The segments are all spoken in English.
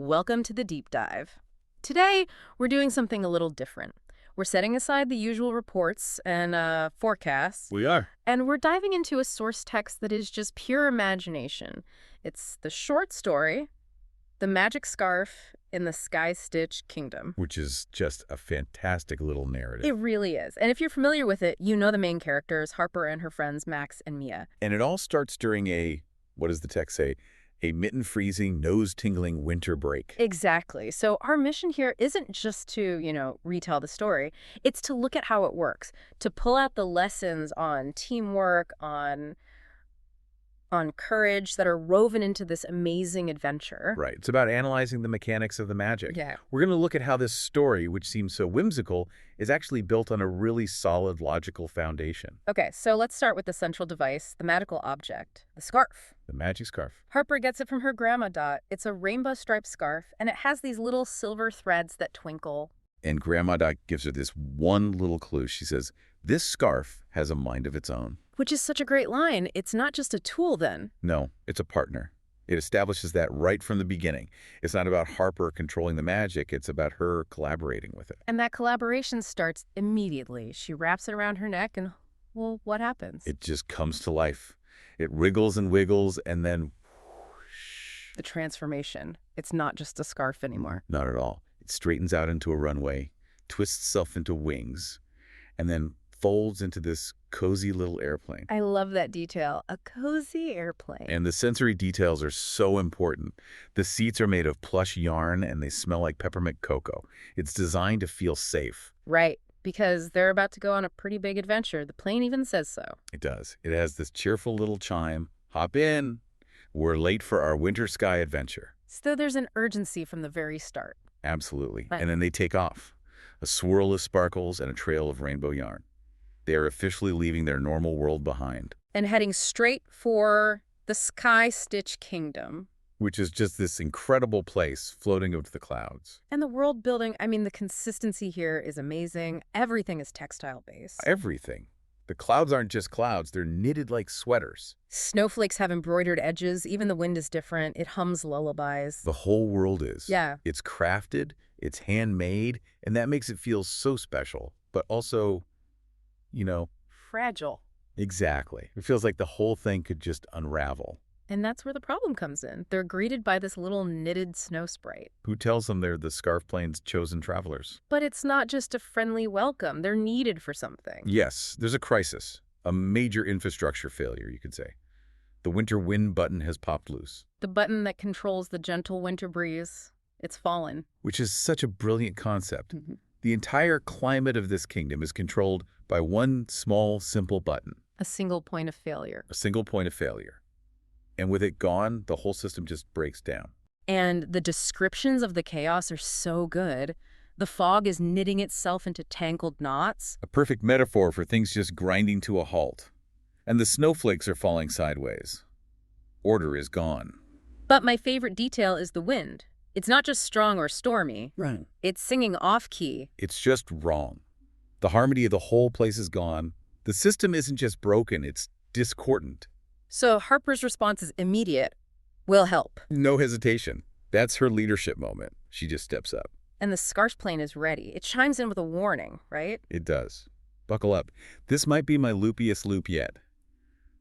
Welcome to the deep dive. Today, we're doing something a little different. We're setting aside the usual reports and forecasts, We are. and we're diving into a source text that is just pure imagination. It's the short story, The Magic Scarf in the Sky-Stitch Kingdom. Which is just a fantastic little narrative. It really is. And if you're familiar with it, you know the main characters, Harper and her friends, Max and Mia. And it all starts during what does the text say? A mitten-freezing, nose-tingling winter break. Exactly. So our mission here isn't just to, retell the story. It's to look at how it works, to pull out the lessons on teamwork, on courage that are woven into this amazing adventure. Right. It's about analyzing the mechanics of the magic. Yeah. We're going to look at how this story, which seems so whimsical, is actually built on a really solid logical foundation. Okay, so let's start with the central device, the magical object, the scarf. The magic scarf. Harper gets it from her grandma, Dot. It's a rainbow-striped scarf, and it has these little silver threads that twinkle. And Grandma Doc gives her this one little clue. She says, this scarf has a mind of its own. Which is such a great line. It's not just a tool, then. No, it's a partner. It establishes that right from the beginning. It's not about Harper controlling the magic. It's about her collaborating with it. And that collaboration starts immediately. She wraps it around her neck and, well, what happens? It just comes to life. It wriggles and wiggles and then whoosh. The transformation. It's not just a scarf anymore. Not at all. It straightens out into a runway, twists itself into wings, and then folds into this cozy little airplane. I love that detail. A cozy airplane. And the sensory details are so important. The seats are made of plush yarn and they smell like peppermint cocoa. It's designed to feel safe. Right, because they're about to go on a pretty big adventure. The plane even says so. It does. It has this cheerful little chime. Hop in. We're late for our winter sky adventure. So there's an urgency from the very start. Absolutely. Right. And then they take off. A swirl of sparkles and a trail of rainbow yarn. They are officially leaving their normal world behind. And heading straight for the Sky-Stitch Kingdom. Which is just this incredible place floating over the clouds. And the world building, the consistency here is amazing. Everything is textile-based. Everything. The clouds aren't just clouds. They're knitted like sweaters. Snowflakes have embroidered edges. Even the wind is different. It hums lullabies. The whole world is. Yeah. It's crafted, it's handmade, and that makes it feel so special. But also, Fragile. exactly. It feels like the whole thing could just unravel. And that's where the problem comes in. They're greeted by this little knitted snow sprite. Who tells them they're the scarf plane's chosen travelers? But it's not just a friendly welcome. They're needed for something. Yes, there's a crisis. A major infrastructure failure, you could say. The winter wind button has popped loose. The button that controls the gentle winter breeze, it's fallen. Which is such a brilliant concept. Mhm. The entire climate of this kingdom is controlled by one small, simple button. A single point of failure. A single point of failure. And with it gone, the whole system just breaks down. And the descriptions of the chaos are so good. The fog is knitting itself into tangled knots. A perfect metaphor for things just grinding to a halt. And the snowflakes are falling sideways. Order is gone. But my favorite detail is the wind. It's not just strong or stormy. Right. It's singing off-key. It's just wrong. The harmony of the whole place is gone. The system isn't just broken, it's discordant. So Harper's response is immediate. We'll help. No hesitation. That's her leadership moment. She just steps up. And the scarf plane is ready. It chimes in with a warning, right? It does. Buckle up. This might be my loopiest loop yet.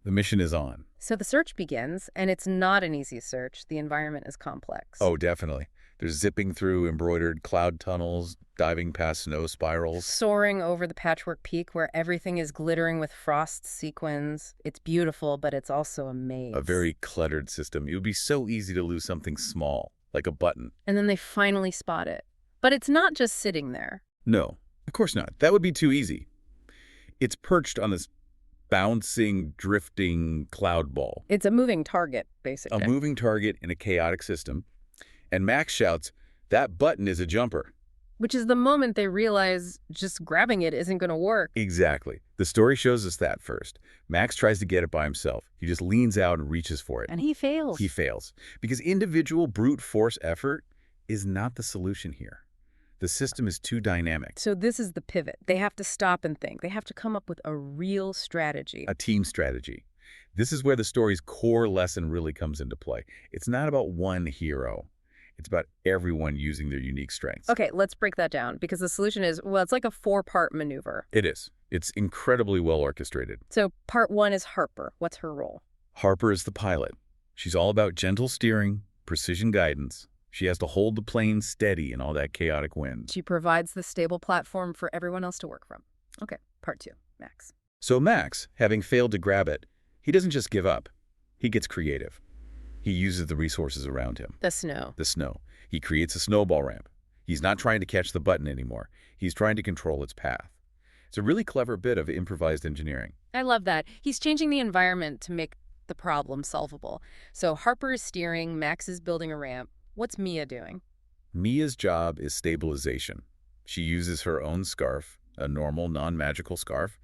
The mission is on. So the search begins, and it's not an easy search. The environment is complex. Oh, definitely. They're zipping through embroidered cloud tunnels, diving past snow spirals. Soaring over the patchwork peak where everything is glittering with frost sequins. It's beautiful, but it's also a maze. A very cluttered system. It would be so easy to lose something small, like a button. And then they finally spot it. But it's not just sitting there. No, of course not. That would be too easy. It's perched on this bouncing, drifting cloud ball. It's a moving target, basically. A moving target in a chaotic system. And Max shouts, that button is a jumper. Which is the moment they realize just grabbing it isn't going to work. Exactly. The story shows us that first. Max tries to get it by himself. He just leans out and reaches for it. And he fails. He fails. Because individual brute force effort is not the solution here. The system is too dynamic. So this is the pivot. They have to stop and think. They have to come up with a real strategy. A team strategy. This is where the story's core lesson really comes into play. It's not about one hero. It's about everyone using their unique strengths. Okay, let's break that down because the solution is, well, it's like a four-part maneuver. It is. It's incredibly well orchestrated. So part one is Harper. What's her role? Harper is the pilot. She's all about gentle steering, precision guidance. She has to hold the plane steady in all that chaotic wind. She provides the stable platform for everyone else to work from. Okay, part two, Max. So Max, having failed to grab it, he doesn't just give up. He gets creative. He uses the resources around him. The snow. The snow. He creates a snowball ramp. He's not trying to catch the button anymore. He's trying to control its path. It's a really clever bit of improvised engineering. I love that. He's changing the environment to make the problem solvable. So Harper is steering, Max is building a ramp. What's Mia doing? Mia's job is stabilization. She uses her own scarf, a normal, non-magical scarf,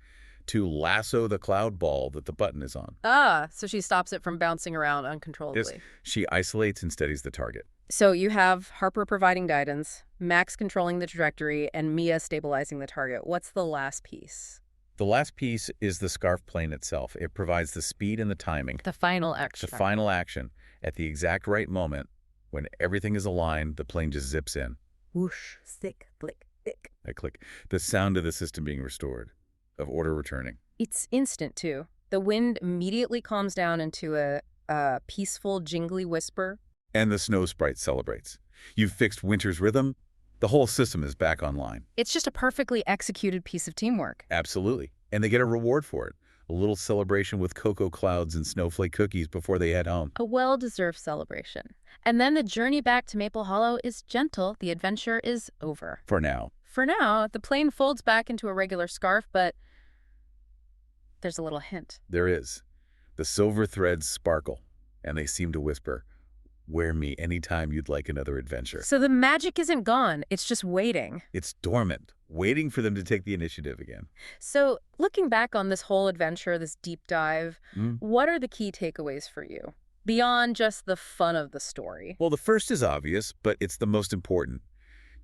to lasso the cloud ball that the button is on. Ah, so she stops it from bouncing around uncontrollably. Yes, she isolates and steadies the target. So you have Harper providing guidance, Max controlling the trajectory, and Mia stabilizing the target. What's the last piece? The last piece is the scarf plane itself. It provides the speed and the timing. The final action. The final action. At the exact right moment, when everything is aligned, the plane just zips in. Whoosh, stick, flick, tick. I click. The sound of the system being restored, of order returning. It's instant, too. The wind immediately calms down into a peaceful, jingly whisper. And the snow sprite celebrates. You've fixed winter's rhythm. The whole system is back online. It's just a perfectly executed piece of teamwork. Absolutely. And they get a reward for it. A little celebration with cocoa clouds and snowflake cookies before they head home. A well-deserved celebration. And then the journey back to Maple Hollow is gentle. The adventure is over. For now. For now, the plane folds back into a regular scarf, but there's a little hint. There is. The silver threads sparkle, and they seem to whisper, "Wear me anytime you'd like another adventure." So the magic isn't gone. It's just waiting. It's dormant, waiting for them to take the initiative again. So looking back on this whole adventure, this deep dive, what are the key takeaways for you? Beyond just the fun of the story. Well, the first is obvious, but it's the most important.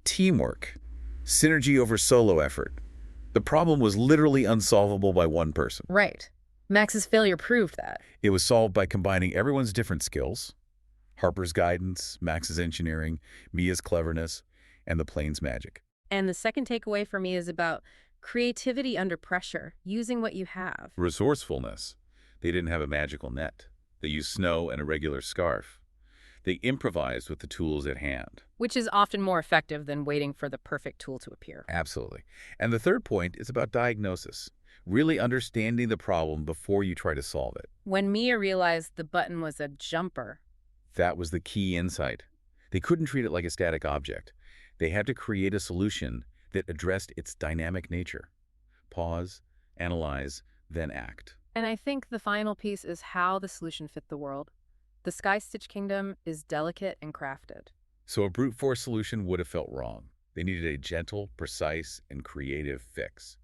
Teamwork. Synergy over solo effort. The problem was literally unsolvable by one person. Right. Max's failure proved that. It was solved by combining everyone's different skills. Harper's guidance, Max's engineering, Mia's cleverness, and the plane's magic. And the second takeaway for me is about creativity under pressure, using what you have. Resourcefulness. They didn't have a magical net. They used snow and a regular scarf. They improvised with the tools at hand. Which is often more effective than waiting for the perfect tool to appear. Absolutely. And the third point is about diagnosis. Really understanding the problem before you try to solve it. When Mia realized the button was a jumper, that was the key insight. They couldn't treat it like a static object. They had to create a solution that addressed its dynamic nature. Pause, analyze, then act. And I think the final piece is how the solution fit the world. The Sky Stitch Kingdom is delicate and crafted. So a brute force solution would have felt wrong. They needed a gentle, precise, and creative fix.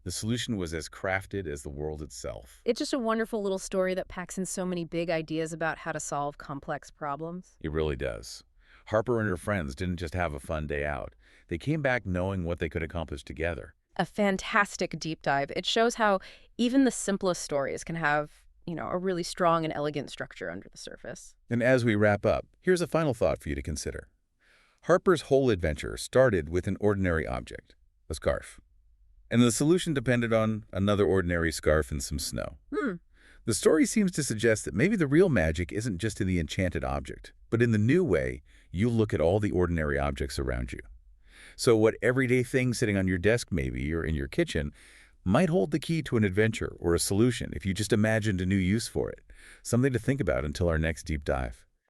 The solution was as crafted as the world itself. It's just a wonderful little story that packs in so many big ideas about how to solve complex problems. It really does. Harper and her friends didn't just have a fun day out. They came back knowing what they could accomplish together. A fantastic deep dive. It shows how even the simplest stories can have, a really strong and elegant structure under the surface. And as we wrap up, here's a final thought for you to consider. Harper's whole adventure started with an ordinary object, a scarf. And the solution depended on another ordinary scarf and some snow. The story seems to suggest that maybe the real magic isn't just in the enchanted object, but in the new way you look at all the ordinary objects around you. So what everyday thing sitting on your desk maybe, or in your kitchen, might hold the key to an adventure or a solution if you just imagined a new use for it. Something to think about until our next deep dive.